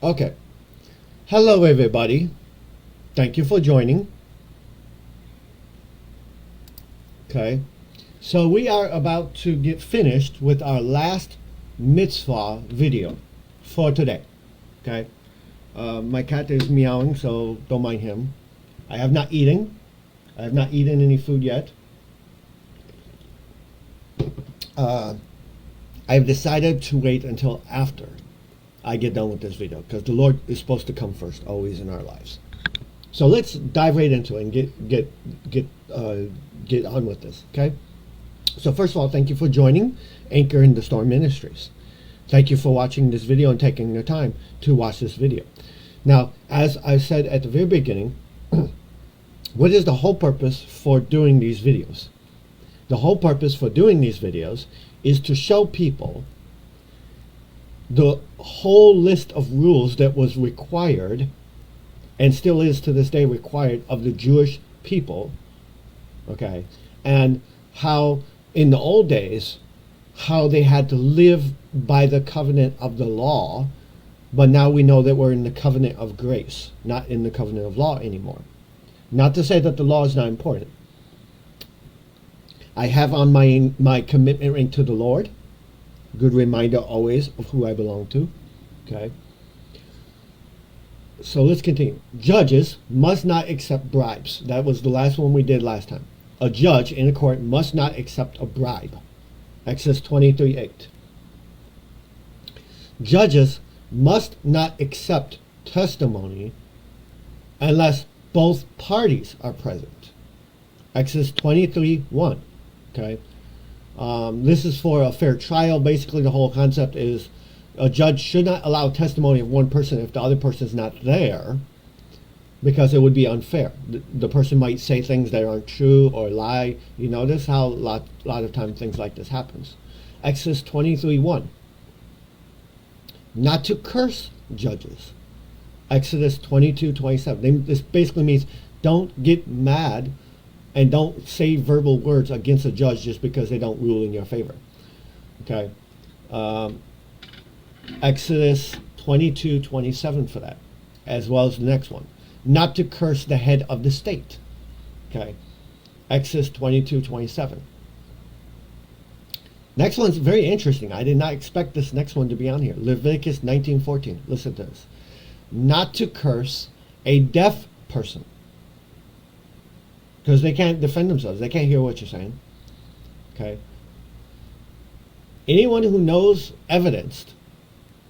Okay. Hello, everybody. Thank you for joining. Okay. So we are about to get finished with our last mitzvah video for today. Okay. My cat is meowing, so don't mind him. I have not eaten. I have not eaten any food yet. I've decided to wait until after I get done with this video because the Lord is supposed to come first, always in our lives. So let's dive right into it and get on with this. Okay. So first of all, thank you for joining Anchor in the Storm Ministries. Thank you for watching this video and taking the time to watch this video. Now, as I said at the very beginning, what is the whole purpose for doing these videos? The whole purpose for doing these videos is to show people the whole list of rules that was required and still is to this day required of the Jewish people, okay, and how in the old days, how they had to live by the covenant of the law, but now we know that we're in the covenant of grace, not in the covenant of law anymore. Not to say that the law is not important. I have on my commitment ring to the Lord. Good reminder always of who I belong to. Okay. So let's continue. Judges must not accept bribes. That was the last one we did last time. A judge in a court must not accept a bribe. Exodus 23:8. Judges must not accept testimony unless both parties are present. Exodus 23:1. Okay. This is for a fair trial. Basically, the whole concept is a judge should not allow testimony of one person if the other person is not there, because it would be unfair. The person might say things that aren't true or lie. You notice how a lot of times things like this happens. Exodus 23:1. Not to curse judges. Exodus 22:27. This basically means don't get mad and don't say verbal words against a judge just because they don't rule in your favor. Okay. Exodus 22:27 for that, as well as the next one. Not to curse the head of the state. Okay. Exodus 22:27. Next one's very interesting. I did not expect this next one to be on here. Leviticus 19:14. Listen to this. Not to curse a deaf person, because they can't defend themselves. They can't hear what you're saying. Okay. Anyone who knows evidence,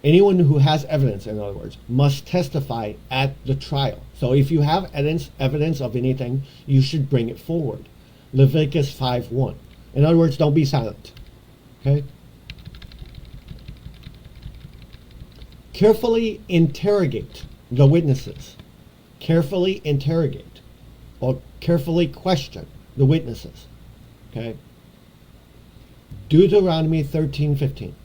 anyone who has evidence, in other words, must testify at the trial. So if you have evidence of anything, you should bring it forward. Leviticus 5:1. In other words, don't be silent. Okay. Carefully interrogate the witnesses. Carefully interrogate or carefully question the witnesses. Okay. Deuteronomy 13:15.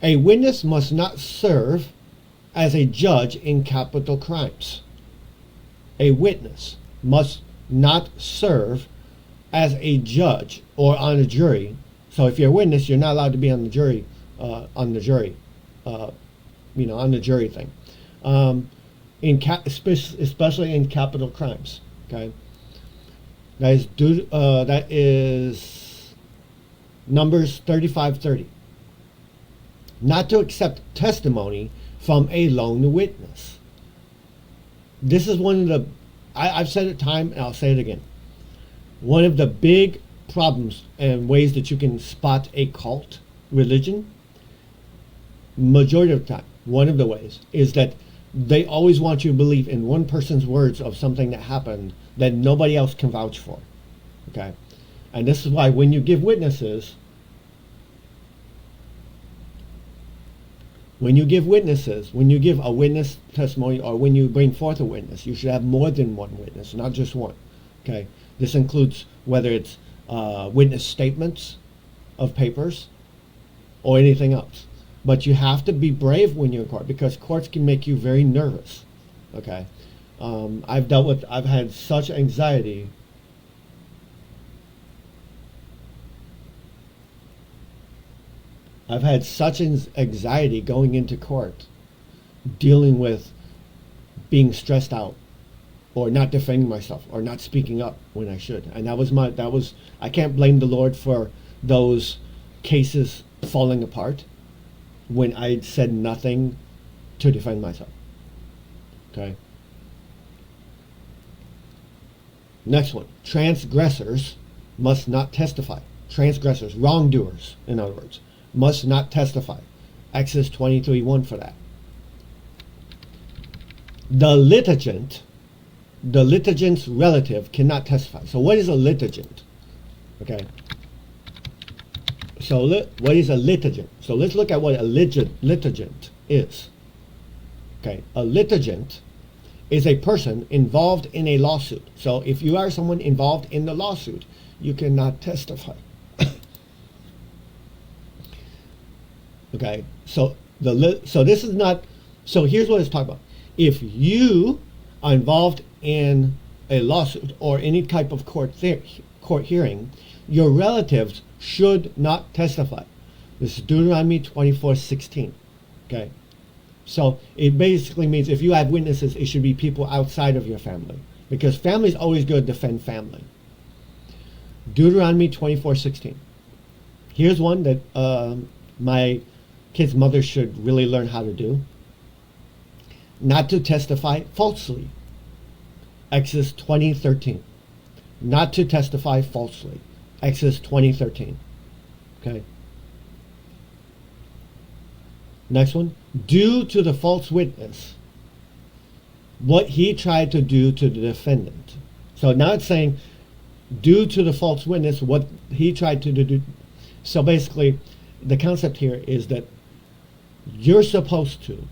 A witness must not serve as a judge in capital crimes. A witness must not serve as a judge or on a jury. So if you're a witness, you're not allowed to be on the jury, on the jury thing. Especially in capital crimes. Okay, that is Numbers 35:30. Not to accept testimony from a lone witness. This is one of the, I've said it time and I'll say it again. One of the big problems and ways that you can spot a cult religion, majority of the time, one of the ways is that they always want you to believe in one person's words of something that happened that nobody else can vouch for. Okay? And this is why when you give witnesses, when you give a witness testimony, or when you bring forth a witness, you should have more than one witness, not just one. Okay? This includes whether it's witness statements of papers or anything else. But you have to be brave when you're in court, because courts can make you very nervous. Okay, I've had such anxiety. I've had such anxiety going into court dealing with being stressed out or not defending myself or not speaking up when I should. And I can't blame the Lord for those cases falling apart when I said nothing to defend myself. Okay. Next one. Transgressors must not testify. Transgressors, wrongdoers, in other words, must not testify. Exodus 23:1 for that. The litigant's relative cannot testify. So what is a litigant? Okay. So what is a litigant? So let's look at what a litigant is. Okay. A litigant is a person involved in a lawsuit. So if you are someone involved in the lawsuit, you cannot testify. Okay. So this is not. So here's what it's talking about. If you are involved in a lawsuit or any type of court hearing, your relatives should not testify. This is Deuteronomy 24:16. Okay. So it basically means if you have witnesses, it should be people outside of your family, because family is always going to defend family. Deuteronomy 24:16. Here's one that my kid's mother should really learn how to do. Not to testify falsely. Exodus 20:13. Not to testify falsely. Exodus 20:13. Okay. Next one. Due to the false witness what he tried to do to the defendant. So now it's saying due to the false witness what he tried to do. So basically the concept here is that you're supposed to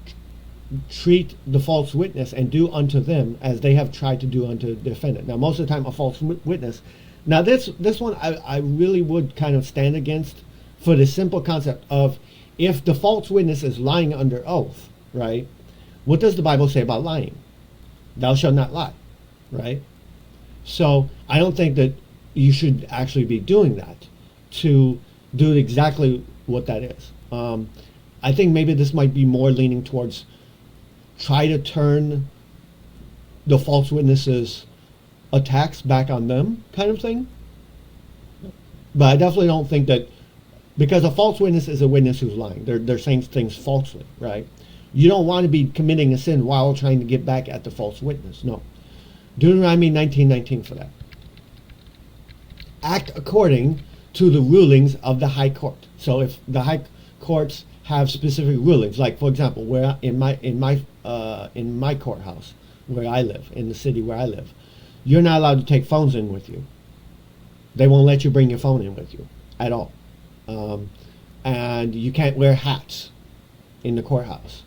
treat the false witness and do unto them as they have tried to do unto the defendant. Now most of the time a false witness. Now this one I really would kind of stand against for the simple concept of if the false witness is lying under oath, right? What does the Bible say about lying? Thou shalt not lie, right? So I don't think that you should actually be doing that to do exactly what that is. I think maybe this might be more leaning towards try to turn the false witnesses' attacks back on them kind of thing. But I definitely don't think that, because a false witness is a witness who's lying. They're saying things falsely, right? You don't want to be committing a sin while trying to get back at the false witness. No. Deuteronomy 19:19 for that. Act according to the rulings of the high court. So if the high courts have specific rulings, like for example, where in my courthouse where I live, in the city where I live, you're not allowed to take phones in with you. They won't let you bring your phone in with you at all. And you can't wear hats in the courthouse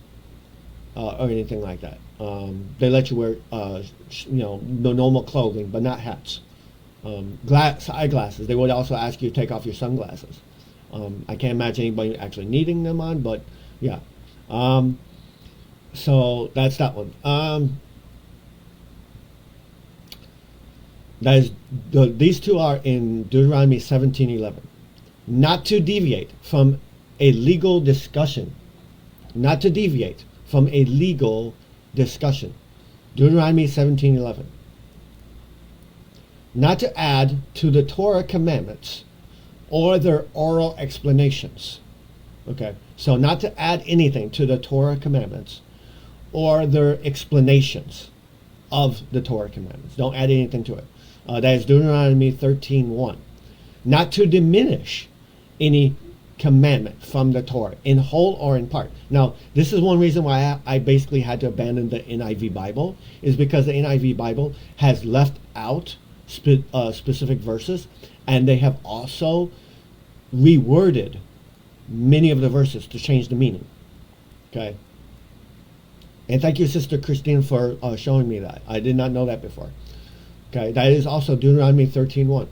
or anything like that. They let you wear, the normal clothing, but not hats. Eyeglasses. They would also ask you to take off your sunglasses. I can't imagine anybody actually needing them on, but yeah. So that's that one. These two are in Deuteronomy 17:11. Not to deviate from a legal discussion. Not to deviate from a legal discussion. Deuteronomy 17:11. Not to add to the Torah commandments or their oral explanations. Okay, so not to add anything to the Torah commandments or their explanations of the Torah commandments. Don't add anything to it. That is Deuteronomy 13:1. Not to diminish any commandment from the Torah in whole or in part. Now, this is one reason why I basically had to abandon the NIV Bible, is because the NIV Bible has left out specific verses, and they have also reworded many of the verses to change the meaning. Okay. And thank you, Sister Christine, for showing me that. I did not know that before. Okay, that is also Deuteronomy 13:1.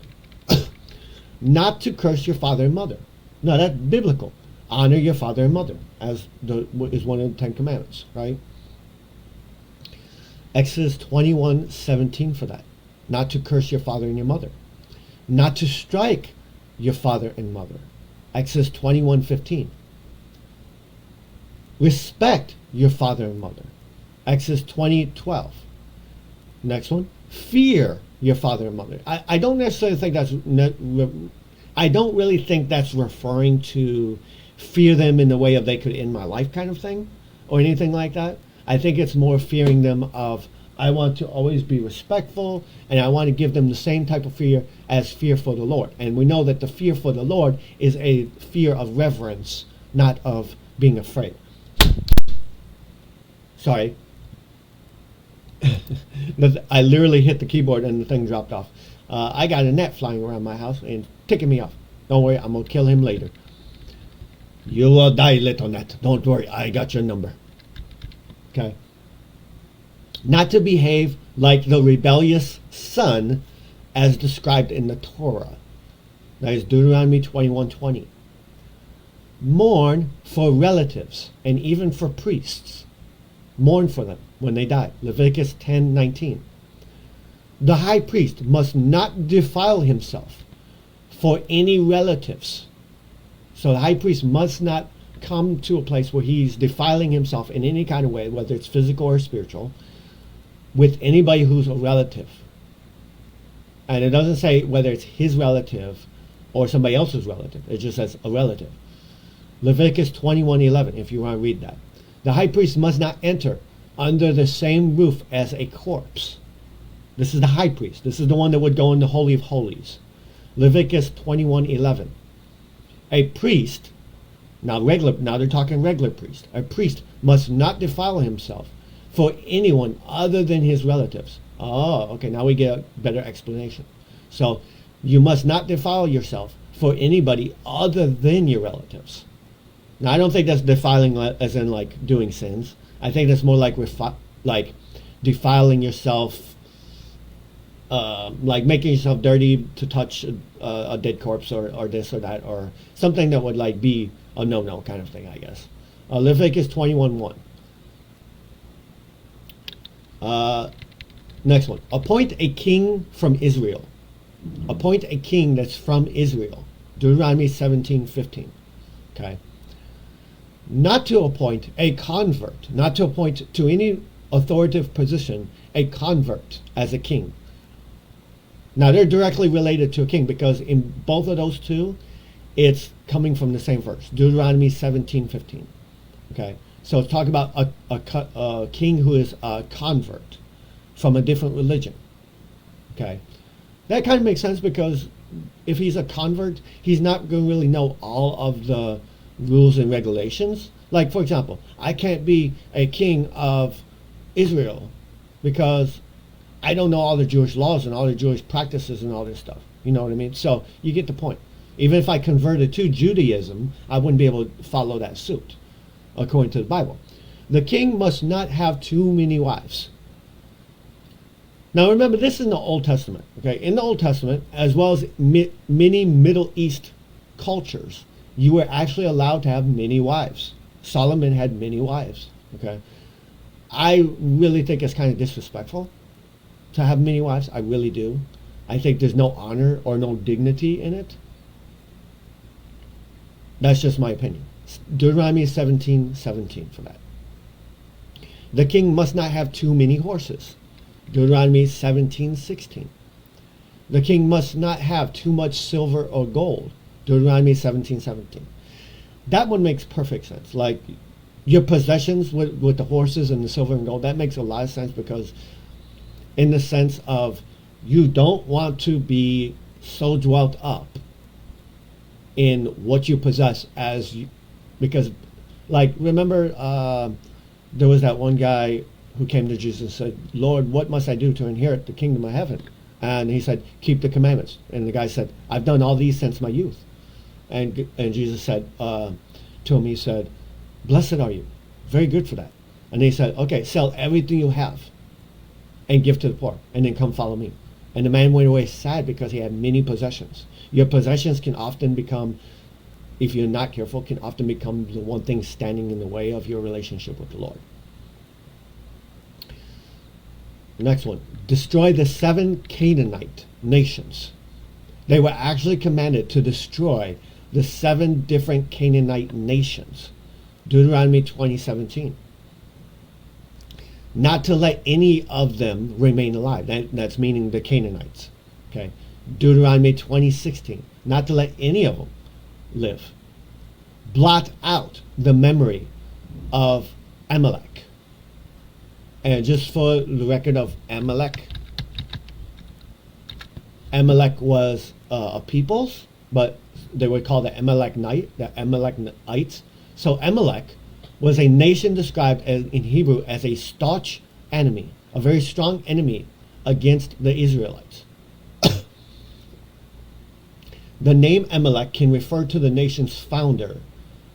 Not to curse your father and mother. No, that's biblical. Honor your father and mother, as is one of the 10 Commandments, right? Exodus 21:17 for that. Not to curse your father and your mother. Not to strike your father and mother. Exodus 21:15. Respect your father and mother. Exodus 20:12. Next one. Fear your father and mother. I don't necessarily think I don't really think that's referring to fear them in the way of they could end my life kind of thing or anything like that. I think it's more fearing them of I want to always be respectful and I want to give them the same type of fear as fear for the Lord. And we know that the fear for the Lord is a fear of reverence, not of being afraid. Sorry. I literally hit the keyboard and the thing dropped off. I got a gnat flying around my house and ticking me off. Don't worry, I'm going to kill him later. You will die, little gnat. Don't worry, I got your number. Okay. Not to behave like the rebellious son as described in the Torah. That is Deuteronomy 21:20. Mourn for relatives and even for priests. Mourn for them when they die. Leviticus 10:19. The high priest must not defile himself for any relatives. So the high priest must not come to a place where he's defiling himself in any kind of way, whether it's physical or spiritual, with anybody who's a relative. And it doesn't say whether it's his relative or somebody else's relative. It just says a relative. Leviticus 21:11, if you want to read that. The high priest must not enter under the same roof as a corpse. This is the high priest. This is the one that would go in the Holy of Holies. Leviticus 21:11. A priest, now they're talking regular priest. A priest must not defile himself for anyone other than his relatives. Oh, okay, now we get a better explanation. So, you must not defile yourself for anybody other than your relatives. Now, I don't think that's defiling as in like doing sins. I think that's more like defiling yourself, like making yourself dirty to touch a dead corpse or this or that or something that would like be a no-no kind of thing, I guess. Leviticus 21:1. Next one. Appoint a king from Israel. Appoint a king that's from Israel. Deuteronomy 17:15. Okay. Not to appoint a convert, not to appoint to any authoritative position a convert as a king. Now they're directly related to a king because in both of those two, it's coming from the same verse, Deuteronomy 17:15. Okay, so it's talking about a king who is a convert from a different religion. Okay, that kind of makes sense because if he's a convert, he's not going to really know all of the rules and regulations. Like, for example, I can't be a king of Israel because I don't know all the Jewish laws and all the Jewish practices and all this stuff. You know what I mean? So you get the point. Even if I converted to Judaism, I wouldn't be able to follow that suit, according to the Bible. The king must not have too many wives. Now remember, this is in the Old Testament. Okay, in the Old Testament, as well as many Middle East cultures, you were actually allowed to have many wives. Solomon had many wives. Okay, I really think it's kind of disrespectful to have many wives. I really do. I think there's no honor or no dignity in it. That's just my opinion. Deuteronomy 17:17 for that. The king must not have too many horses. Deuteronomy 17:16. The king must not have too much silver or gold. Deuteronomy 17:17. That one makes perfect sense. Like your possessions with the horses and the silver and gold, that makes a lot of sense because in the sense of you don't want to be so dwelt up in what you possess as you, because like remember there was that one guy who came to Jesus and said, Lord, what must I do to inherit the kingdom of heaven? And he said, keep the commandments. And the guy said, I've done all these since my youth. And Jesus said to him, he said, blessed are you. Very good for that. And he said, okay, sell everything you have and give to the poor, and then come follow me. And the man went away sad because he had many possessions. Your possessions can often become, if you're not careful, can often become the one thing standing in the way of your relationship with the Lord. The next one, destroy the 7 Canaanite nations. They were actually commanded to destroy the 7 different Canaanite nations. Deuteronomy 20:17. Not to let any of them remain alive. That's meaning the Canaanites. Okay. Deuteronomy 20:16. Not to let any of them live. Blot out the memory of Amalek. And just for the record of Amalek, Amalek was a peoples, but they were called the Amalekites. So Amalek was a nation described in Hebrew as a staunch enemy, a very strong enemy against the Israelites. The name Amalek can refer to the nation's founder,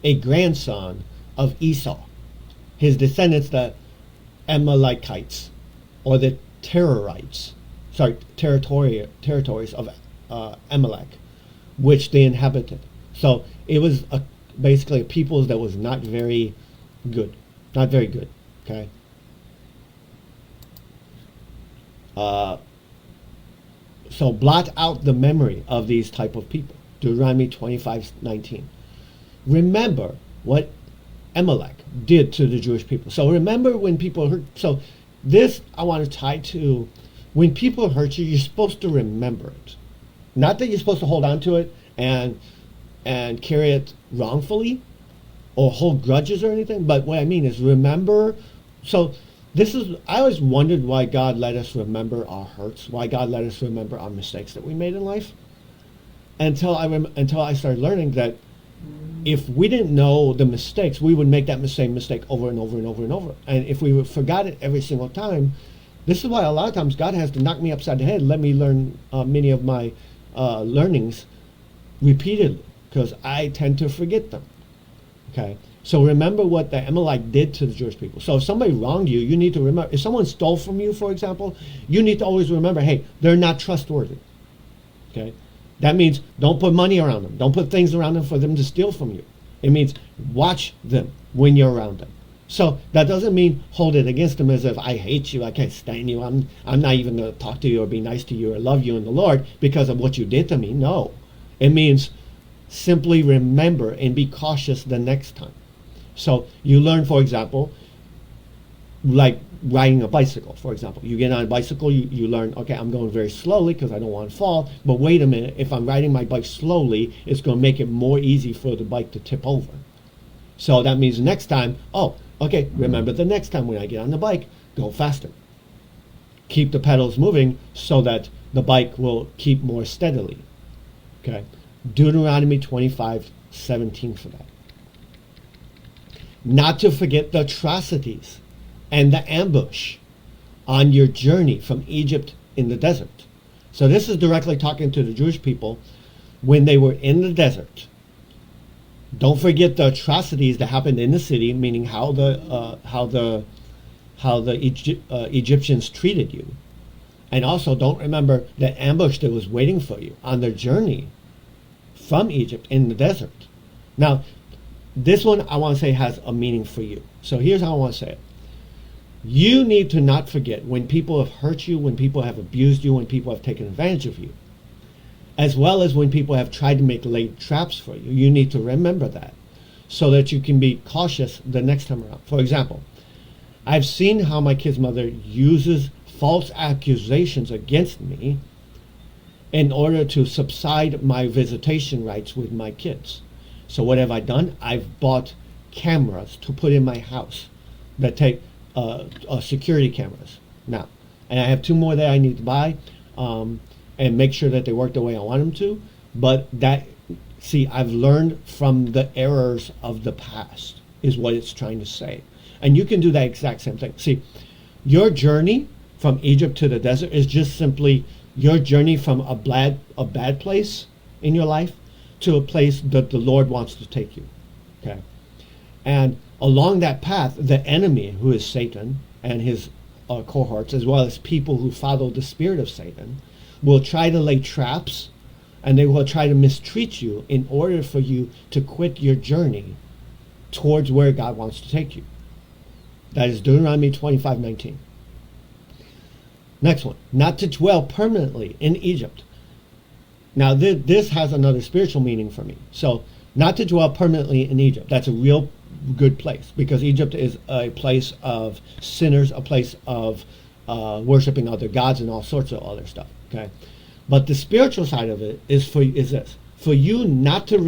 a grandson of Esau. His descendants, the Amalekites, or the territories of Amalek, which they inhabited. So it was basically a people that was not very good. Okay. So blot out the memory of these type of people. Deuteronomy 25:19. Remember what Amalek did to the Jewish people. So remember when people hurt. So this I want to tie to when people hurt you, you're supposed to remember it. Not that you're supposed to hold on to it and carry it wrongfully or hold grudges or anything. But what I mean is remember. So I always wondered why God let us remember our hurts, why God let us remember our mistakes that we made in life. Until I started learning that if we didn't know the mistakes, we would make that same mistake over and over and over and over. And if we forgot it every single time, this is why a lot of times God has to knock me upside the head, let me learn many of my learnings repeatedly, because I tend to forget them. Okay. So remember what the Amalek did to the Jewish people. So if somebody wronged you, you need to remember. If someone stole from you, for example, you need to always remember, hey, they're not trustworthy. Okay? That means don't put money around them. Don't put things around them for them to steal from you. It means watch them when you're around them. So that doesn't mean hold it against them as if I hate you, I can't stand you, I'm not even going to talk to you or be nice to you or love you in the Lord because of what you did to me. No. It means simply remember and be cautious the next time. So you learn, for example, like riding a bicycle, for example. You get on a bicycle, you learn, okay, I'm going very slowly because I don't want to fall. But wait a minute, if I'm riding my bike slowly, it's going to make it more easy for the bike to tip over. So that means next time, okay, remember the next time when I get on the bike, go faster. Keep the pedals moving so that the bike will keep more steadily. Okay? Deuteronomy 25:17 for that. Not to forget the atrocities and the ambush on your journey from Egypt in the desert. So this is directly talking to the Jewish people when they were in the desert. Don't forget the atrocities that happened in the city, meaning how the Egyptians treated you, and also don't remember the ambush that was waiting for you on their journey from Egypt in the desert. Now, this one I want to say has a meaning for you. So here's how I want to say it. You need to not forget when people have hurt you, when people have abused you, when people have taken advantage of you, as well as when people have tried to lay traps for you. You need to remember that so that you can be cautious the next time around. For example, I've seen how my kid's mother uses false accusations against me in order to subside my visitation rights with my kids. So what have I done? I've bought cameras to put in my house that take security cameras now. And I have 2 more that I need to buy and make sure that they work the way I want them to. But I've learned from the errors of the past is what it's trying to say. And you can do that exact same thing. See, your journey from Egypt to the desert is just simply your journey from a bad place in your life to a place that the Lord wants to take you. Okay? And along that path, the enemy, who is Satan and his cohorts, as well as people who follow the spirit of Satan, will try to lay traps and they will try to mistreat you in order for you to quit your journey towards where God wants to take you. That is Deuteronomy 25:19. Next one, not to dwell permanently in Egypt. Now this has another spiritual meaning for me. So not to dwell permanently in Egypt. That's a real good place, because Egypt is a place of sinners, a place of worshiping other gods and all sorts of other stuff. Okay, but the spiritual side of it is this: for you not to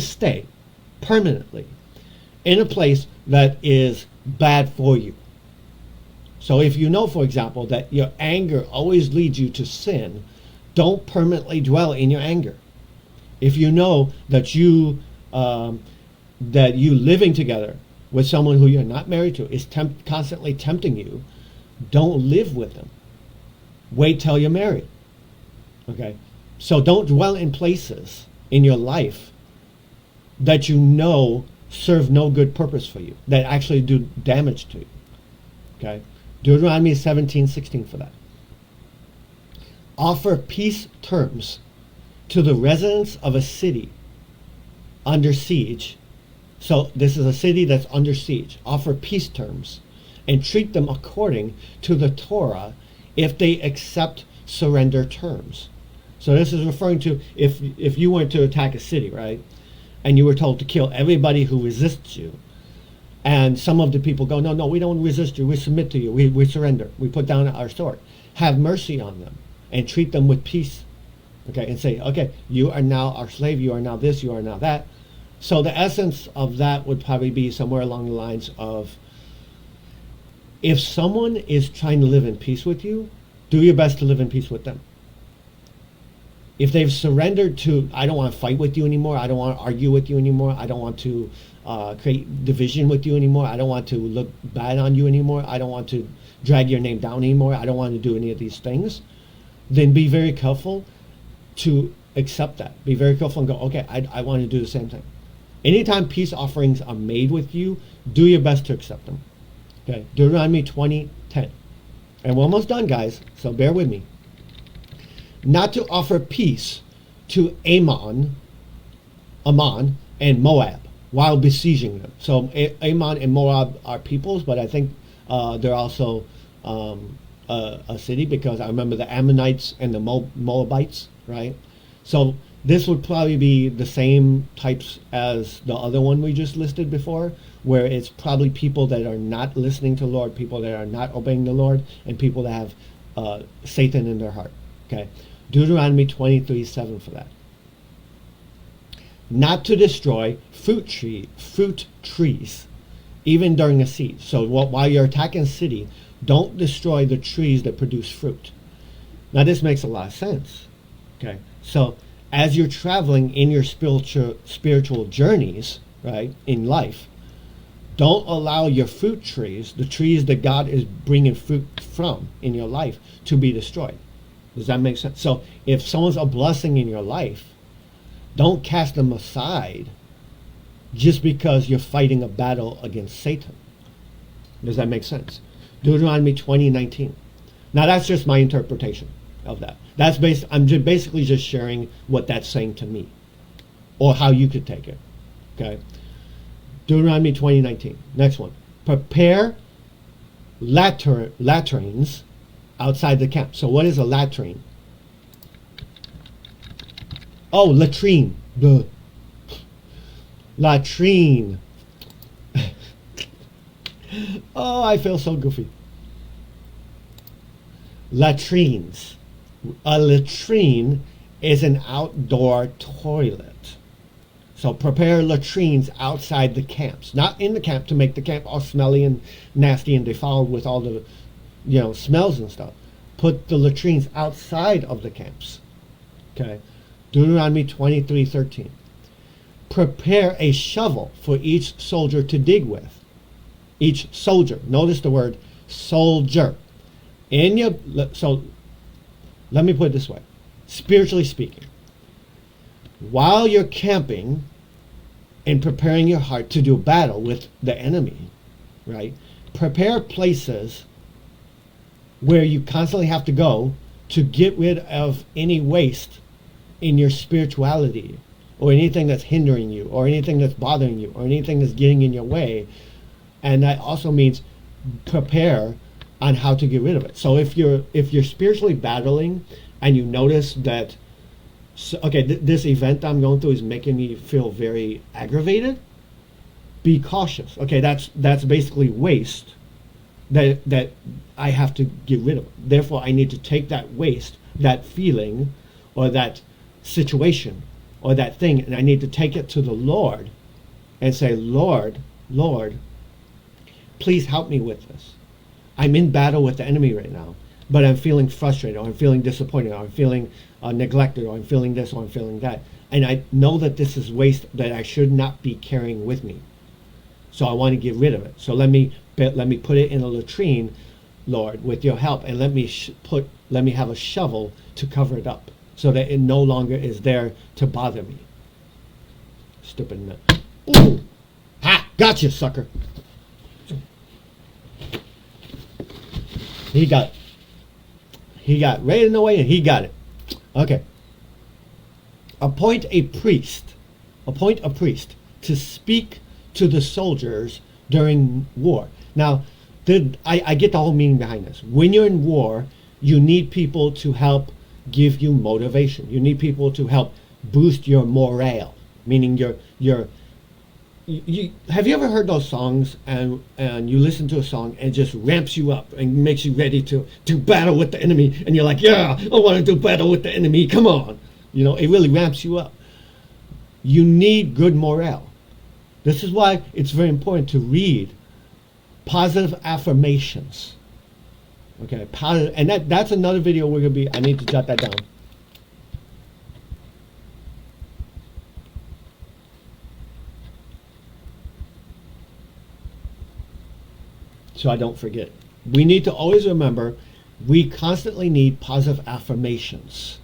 stay permanently in a place that is bad for you. So if you know, for example, that your anger always leads you to sin, don't permanently dwell in your anger. If you know that you living together with someone who you're not married to is constantly tempting you, don't live with them. Wait till you're married. Okay? So don't dwell in places in your life that you know serve no good purpose for you, that actually do damage to you. Okay? Deuteronomy 17:16 for that. Offer peace terms to the residents of a city under siege. So this is a city that's under siege. Offer peace terms and treat them according to the Torah if they accept surrender terms. So this is referring to if you went to attack a city, right? And you were told to kill everybody who resists you. And some of the people go, no, we don't resist you. We submit to you. We surrender. We put down our sword. Have mercy on them and treat them with peace. Okay, and say, okay, you are now our slave. You are now this. You are now that. So the essence of that would probably be somewhere along the lines of, if someone is trying to live in peace with you, do your best to live in peace with them. If they've surrendered to, I don't want to fight with you anymore, I don't want to argue with you anymore, I don't want to create division with you anymore, I don't want to look bad on you anymore, I don't want to drag your name down anymore, I don't want to do any of these things, then be very careful to accept that. Be very careful and go, okay, I want to do the same thing. Anytime peace offerings are made with you, do your best to accept them. Okay, Deuteronomy 20:10. And we're almost done, guys, so bear with me. Not to offer peace to Ammon and Moab while besieging them. So Ammon and Moab are peoples, but I think they're also a city, because I remember the Ammonites and the Moabites, right? So this would probably be the same types as the other one we just listed before, where it's probably people that are not listening to the Lord, people that are not obeying the Lord, and people that have Satan in their heart. Okay, Deuteronomy 23:7 for that. Not to destroy fruit trees, even during a siege. So while you're attacking a city, don't destroy the trees that produce fruit. Now this makes a lot of sense. Okay, so as you're traveling in your spiritual journeys, right, in life, don't allow your fruit trees, the trees that God is bringing fruit from in your life, to be destroyed. Does that make sense? So if someone's a blessing in your life, don't cast them aside just because you're fighting a battle against Satan. Does that make sense? Deuteronomy 20:19. Now that's just my interpretation of that. I'm basically just sharing what that's saying to me, or how you could take it. Okay. Deuteronomy 20:19. Next one. Prepare latrines outside the camp. So what is a latrine? Oh, latrine. Duh. Latrine. Oh, I feel so goofy. Latrines. A latrine is an outdoor toilet. So prepare latrines outside the camps, not in the camp to make the camp all smelly and nasty and defiled with all the, smells and stuff. Put the latrines outside of the camps. Okay. Deuteronomy 23:13. Prepare a shovel for each soldier to dig with. Each soldier. Notice the word soldier. So let me put it this way. Spiritually speaking, while you're camping and preparing your heart to do battle with the enemy, right? Prepare places where you constantly have to go to get rid of any waste in your spirituality, or anything that's hindering you, or anything that's bothering you, or anything that's getting in your way. And that also means prepare on how to get rid of it. So if you're spiritually battling and you notice that So, okay, this event I'm going through is making me feel very aggravated. Be cautious. Okay, that's basically waste that I have to get rid of. Therefore, I need to take that waste, that feeling, or that situation, or that thing, and I need to take it to the Lord and say, Lord, please help me with this. I'm in battle with the enemy right now, but I'm feeling frustrated, or I'm feeling disappointed, or I'm feeling neglected, or I'm feeling this, or I'm feeling that. And I know that this is waste that I should not be carrying with me. So I want to get rid of it. So let me put it in a latrine, Lord, with your help, and let me have a shovel to cover it up, so that it no longer is there to bother me. Stupid man. Ooh! Ha! Gotcha, sucker. He got right in the way, and he got it. Okay. Appoint a priest to speak to the soldiers during war. Now, I get the whole meaning behind this. When you're in war, you need people to help give you motivation. You need people to help boost your morale, meaning have you ever heard those songs and you listen to a song and it just ramps you up and makes you ready to do battle with the enemy, and you're like, yeah, I want to do battle with the enemy, come on. It really ramps you up. You need good morale. This is why it's very important to read positive affirmations. Okay, and that's another video I need to jot that down. So I don't forget. We need to always remember we constantly need positive affirmations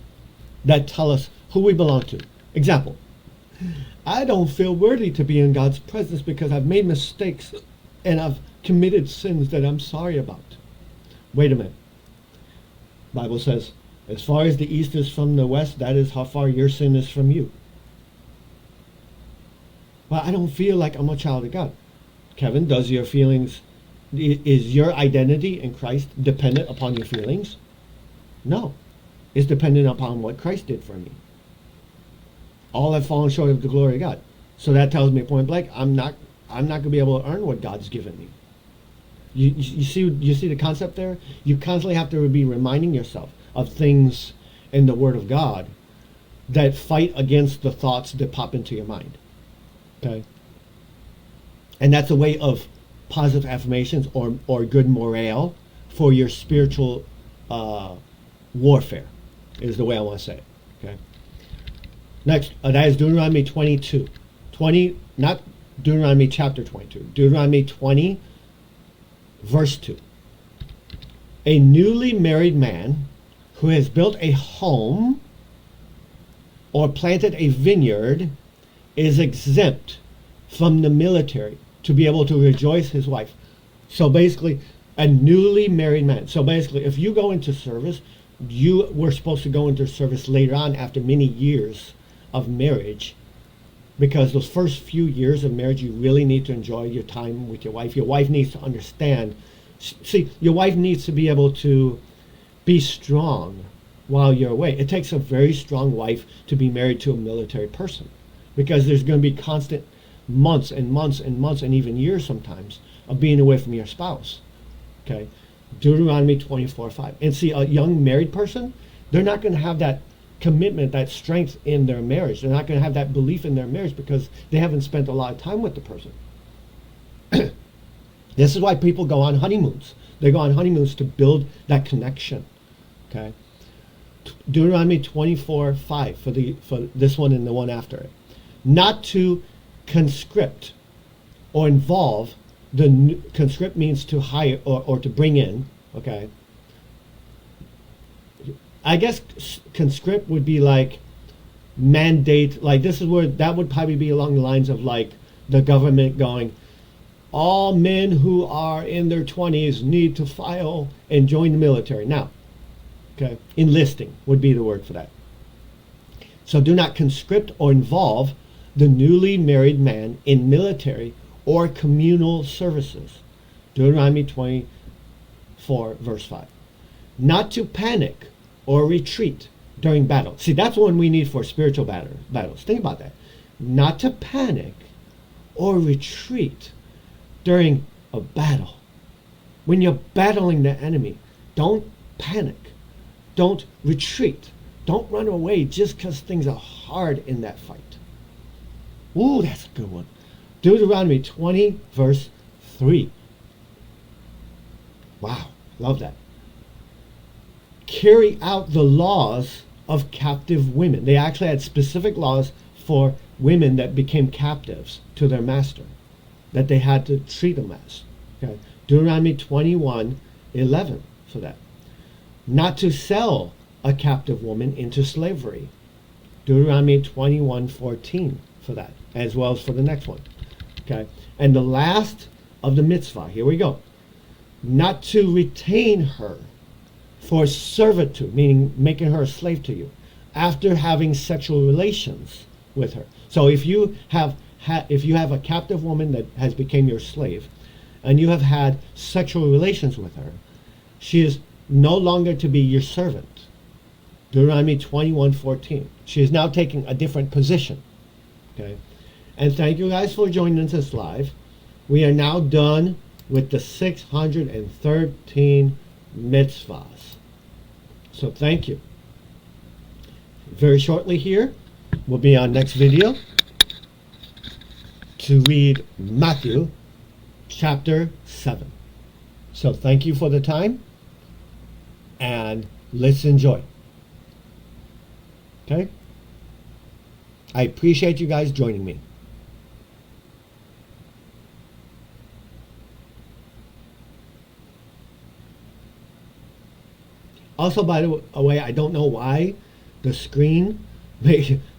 that tell us who we belong to. Example, I don't feel worthy to be in God's presence because I've made mistakes and I've committed sins that I'm sorry about. Wait a minute. Bible says, as far as the east is from the west, that is how far your sin is from you. Well, I don't feel like I'm a child of God. Kevin, is your identity in Christ dependent upon your feelings? No. It's dependent upon what Christ did for me. All have fallen short of the glory of God. So that tells me point blank, I'm not going to be able to earn what God's given me. You see the concept there? You constantly have to be reminding yourself of things in the Word of God that fight against the thoughts that pop into your mind. Okay? And that's a way of positive affirmations or good morale for your spiritual warfare, is the way I want to say it. Okay? Next, that is Deuteronomy 22. Not Deuteronomy chapter 22. Deuteronomy 20, verse 2. A newly married man who has built a home or planted a vineyard is exempt from the military to be able to rejoice his wife. So basically, a newly married man. So basically, if you go into service, you were supposed to go into service later on after many years of marriage, because those first few years of marriage, you really need to enjoy your time with your wife. Your wife needs to understand. See, your wife needs to be able to be strong while you're away. It takes a very strong wife to be married to a military person, because there's going to be constant months and months and months and even years sometimes of being away from your spouse. Okay? Deuteronomy 24:5. And see, a young married person, they're not going to have that commitment, that strength in their marriage. They're not going to have that belief in their marriage because they haven't spent a lot of time with the person. This is why people go on honeymoons. They go on honeymoons to build that connection. Okay? Deuteronomy 24:5 for this one and the one after it. Not to conscript or involve. Conscript means to hire or to bring in. Okay? I guess conscript would be like mandate, like this is where that would probably be along the lines of like the government going, all men who are in their 20s need to file and join the military now. Okay, enlisting would be the word for that. So do not conscript or involve the newly married man in military or communal services. Deuteronomy 24 verse 5. Not to panic or retreat during battle. See, that's one we need for spiritual battles. Think about that. Not to panic or retreat during a battle. When you're battling the enemy, don't panic. Don't retreat. Don't run away just because things are hard in that fight. Ooh, that's a good one. Deuteronomy 20, verse 3. Wow, love that. Carry out the laws of captive women. They actually had specific laws for women that became captives to their master, that they had to treat them as. Okay? Deuteronomy 21:11 for that. Not to sell a captive woman into slavery. Deuteronomy 21:14 for that, as well as for the next one. Okay? And the last of the mitzvah, here we go. Not to retain her for servitude, meaning making her a slave to you, after having sexual relations with her. So if you have a captive woman that has become your slave, and you have had sexual relations with her, she is no longer to be your servant. Deuteronomy 21:14. She is now taking a different position. Okay, and thank you guys for joining us live. We are now done with the 613 mitzvahs. So thank you. Very shortly here will be our next video to read Matthew chapter 7. So thank you for the time, and let's enjoy. Okay? I appreciate you guys joining me. Also, by the way, I don't know why the screen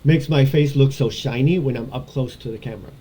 makes my face look so shiny when I'm up close to the camera.